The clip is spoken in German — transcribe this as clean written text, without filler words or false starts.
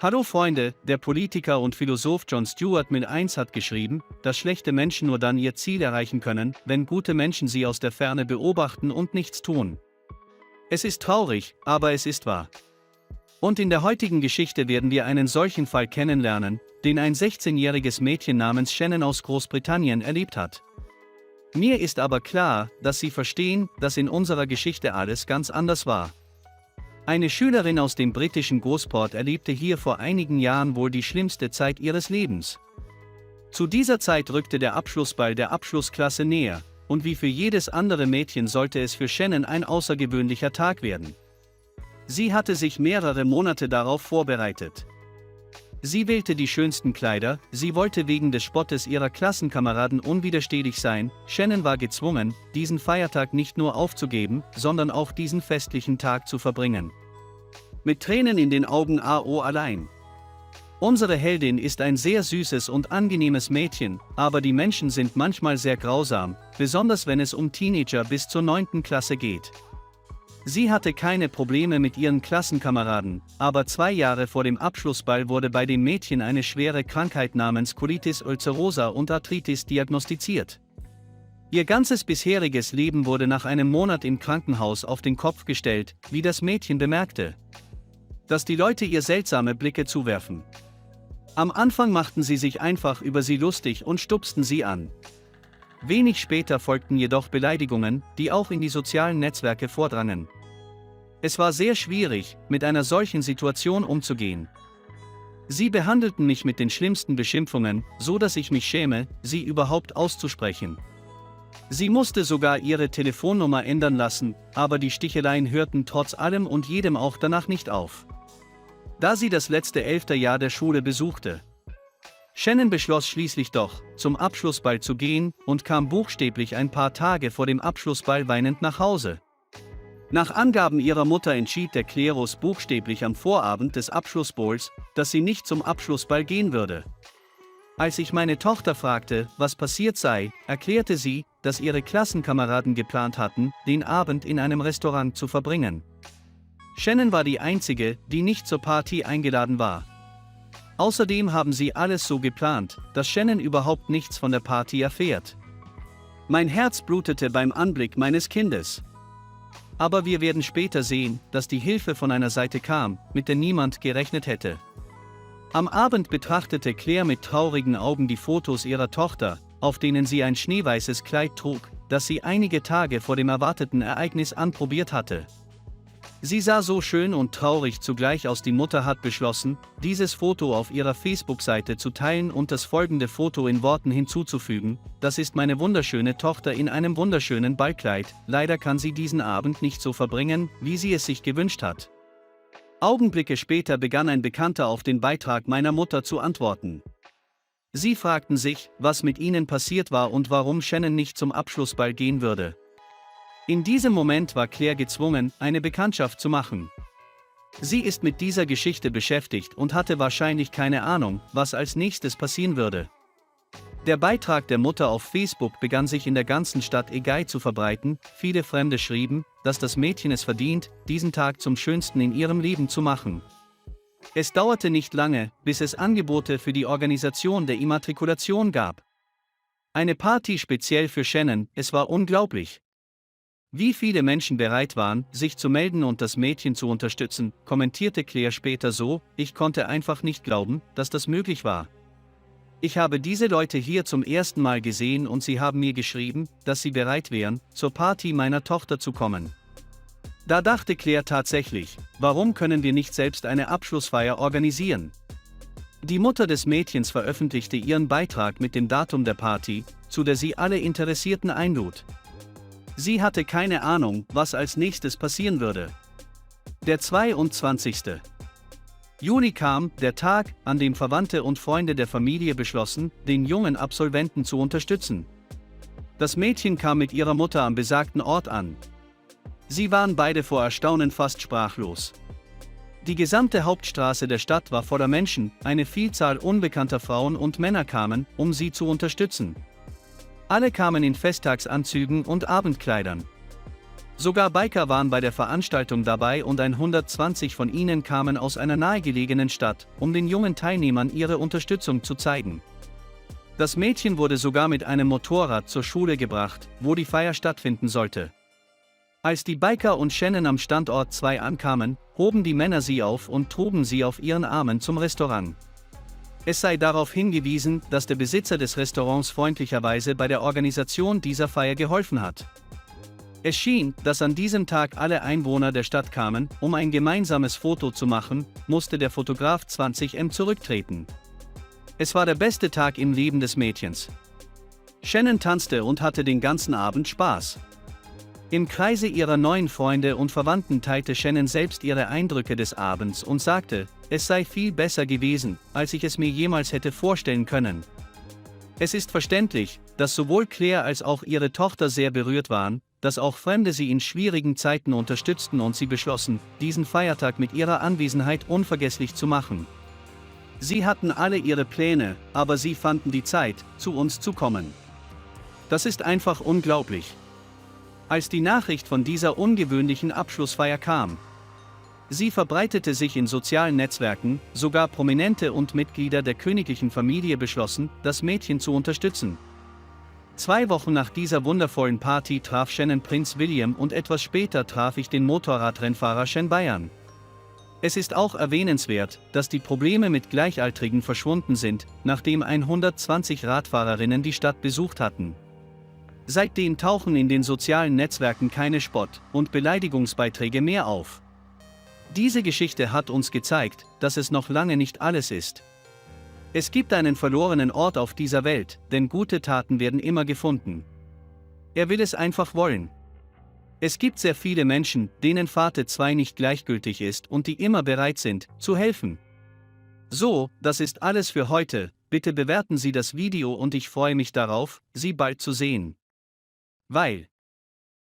Hallo Freunde, der Politiker und Philosoph Jon Stuart Mill I hat geschrieben, dass schlechte Menschen nur dann ihr Ziel erreichen können, wenn gute Menschen sie aus der Ferne beobachten und nichts tun. Es ist traurig, aber es ist wahr. Und in der heutigen Geschichte werden wir einen solchen Fall kennenlernen, den ein 16-jähriges Mädchen namens Shannon aus Großbritannien erlebt hat. Mir ist aber klar, dass Sie verstehen, dass in unserer Geschichte alles ganz anders war. Eine Schülerin aus dem britischen Gosport erlebte hier vor einigen Jahren wohl die schlimmste Zeit ihres Lebens. Zu dieser Zeit rückte der Abschlussball der Abschlussklasse näher, und wie für jedes andere Mädchen sollte es für Shannon ein außergewöhnlicher Tag werden. Sie hatte sich mehrere Monate darauf vorbereitet. Sie wählte die schönsten Kleider, sie wollte wegen des Spottes ihrer Klassenkameraden unwiderstehlich sein. Shannon war gezwungen, diesen Feiertag nicht nur aufzugeben, sondern auch diesen festlichen Tag zu verbringen. Mit Tränen in den Augen allein. Unsere Heldin ist ein sehr süßes und angenehmes Mädchen, aber die Menschen sind manchmal sehr grausam, besonders wenn es um Teenager bis zur 9. Klasse geht. Sie hatte keine Probleme mit ihren Klassenkameraden, aber 2 Jahre vor dem Abschlussball wurde bei dem Mädchen eine schwere Krankheit namens Colitis ulcerosa und Arthritis diagnostiziert. Ihr ganzes bisheriges Leben wurde nach einem Monat im Krankenhaus auf den Kopf gestellt, wie das Mädchen bemerkte. Dass die Leute ihr seltsame Blicke zuwerfen. Am Anfang machten sie sich einfach über sie lustig und stupsten sie an. Wenig später folgten jedoch Beleidigungen, die auch in die sozialen Netzwerke vordrangen. Es war sehr schwierig, mit einer solchen Situation umzugehen. Sie behandelten mich mit den schlimmsten Beschimpfungen, so dass ich mich schäme, sie überhaupt auszusprechen. Sie musste sogar ihre Telefonnummer ändern lassen, aber die Sticheleien hörten trotz allem und jedem auch danach nicht auf. Da sie das letzte 11. Jahr der Schule besuchte. Shannon beschloss schließlich doch, zum Abschlussball zu gehen und kam buchstäblich ein paar Tage vor dem Abschlussball weinend nach Hause. Nach Angaben ihrer Mutter entschied der Klerus buchstäblich am Vorabend des Abschlussballs, dass sie nicht zum Abschlussball gehen würde. Als ich meine Tochter fragte, was passiert sei, erklärte sie, dass ihre Klassenkameraden geplant hatten, den Abend in einem Restaurant zu verbringen. Shannon war die einzige, die nicht zur Party eingeladen war. Außerdem haben sie alles so geplant, dass Shannon überhaupt nichts von der Party erfährt. Mein Herz blutete beim Anblick meines Kindes. Aber wir werden später sehen, dass die Hilfe von einer Seite kam, mit der niemand gerechnet hätte. Am Abend betrachtete Claire mit traurigen Augen die Fotos ihrer Tochter, auf denen sie ein schneeweißes Kleid trug, das sie einige Tage vor dem erwarteten Ereignis anprobiert hatte. Sie sah so schön und traurig zugleich aus. Die Mutter hat beschlossen, dieses Foto auf ihrer Facebook-Seite zu teilen und das folgende Foto in Worten hinzuzufügen: Das ist meine wunderschöne Tochter in einem wunderschönen Ballkleid, leider kann sie diesen Abend nicht so verbringen, wie sie es sich gewünscht hat. Augenblicke später begann ein Bekannter auf den Beitrag meiner Mutter zu antworten. Sie fragten sich, was mit ihnen passiert war und warum Shannon nicht zum Abschlussball gehen würde. In diesem Moment war Claire gezwungen, eine Bekanntschaft zu machen. Sie ist mit dieser Geschichte beschäftigt und hatte wahrscheinlich keine Ahnung, was als nächstes passieren würde. Der Beitrag der Mutter auf Facebook begann sich in der ganzen Stadt Egei zu verbreiten. Viele Fremde schrieben, dass das Mädchen es verdient, diesen Tag zum schönsten in ihrem Leben zu machen. Es dauerte nicht lange, bis es Angebote für die Organisation der Immatrikulation gab. Eine Party speziell für Shannon, es war unglaublich. Wie viele Menschen bereit waren, sich zu melden und das Mädchen zu unterstützen, kommentierte Claire später so: Ich konnte einfach nicht glauben, dass das möglich war. Ich habe diese Leute hier zum ersten Mal gesehen und sie haben mir geschrieben, dass sie bereit wären, zur Party meiner Tochter zu kommen. Da dachte Claire tatsächlich, warum können wir nicht selbst eine Abschlussfeier organisieren? Die Mutter des Mädchens veröffentlichte ihren Beitrag mit dem Datum der Party, zu der sie alle Interessierten einlud. Sie hatte keine Ahnung, was als nächstes passieren würde. Der 22. Juli kam, der Tag, an dem Verwandte und Freunde der Familie beschlossen, den jungen Absolventen zu unterstützen. Das Mädchen kam mit ihrer Mutter am besagten Ort an. Sie waren beide vor Erstaunen fast sprachlos. Die gesamte Hauptstraße der Stadt war voller Menschen, eine Vielzahl unbekannter Frauen und Männer kamen, um sie zu unterstützen. Alle kamen in Festtagsanzügen und Abendkleidern. Sogar Biker waren bei der Veranstaltung dabei und 120 von ihnen kamen aus einer nahegelegenen Stadt, um den jungen Teilnehmern ihre Unterstützung zu zeigen. Das Mädchen wurde sogar mit einem Motorrad zur Schule gebracht, wo die Feier stattfinden sollte. Als die Biker und Shannon am Standort 2 ankamen, hoben die Männer sie auf und trugen sie auf ihren Armen zum Restaurant. Es sei darauf hingewiesen, dass der Besitzer des Restaurants freundlicherweise bei der Organisation dieser Feier geholfen hat. Es schien, dass an diesem Tag alle Einwohner der Stadt kamen, um ein gemeinsames Foto zu machen, musste der Fotograf 20M zurücktreten. Es war der beste Tag im Leben des Mädchens. Shannon tanzte und hatte den ganzen Abend Spaß. Im Kreise ihrer neuen Freunde und Verwandten teilte Shannon selbst ihre Eindrücke des Abends und sagte, es sei viel besser gewesen, als ich es mir jemals hätte vorstellen können. Es ist verständlich, dass sowohl Claire als auch ihre Tochter sehr berührt waren, dass auch Fremde sie in schwierigen Zeiten unterstützten und sie beschlossen, diesen Feiertag mit ihrer Anwesenheit unvergesslich zu machen. Sie hatten alle ihre Pläne, aber sie fanden die Zeit, zu uns zu kommen. Das ist einfach unglaublich. Als die Nachricht von dieser ungewöhnlichen Abschlussfeier kam, sie verbreitete sich in sozialen Netzwerken, sogar Prominente und Mitglieder der königlichen Familie beschlossen, das Mädchen zu unterstützen. 2 Wochen nach dieser wundervollen Party traf Shannon Prinz William und etwas später traf ich den Motorradrennfahrer Shen Bayern. Es ist auch erwähnenswert, dass die Probleme mit Gleichaltrigen verschwunden sind, nachdem 120 Radfahrerinnen die Stadt besucht hatten. Seitdem tauchen in den sozialen Netzwerken keine Spott- und Beleidigungsbeiträge mehr auf. Diese Geschichte hat uns gezeigt, dass es noch lange nicht alles ist. Es gibt einen verlorenen Ort auf dieser Welt, denn gute Taten werden immer gefunden. Er will es einfach wollen. Es gibt sehr viele Menschen, denen Fate 2 nicht gleichgültig ist und die immer bereit sind, zu helfen. So, das ist alles für heute, bitte bewerten Sie das Video und ich freue mich darauf, Sie bald zu sehen. Weil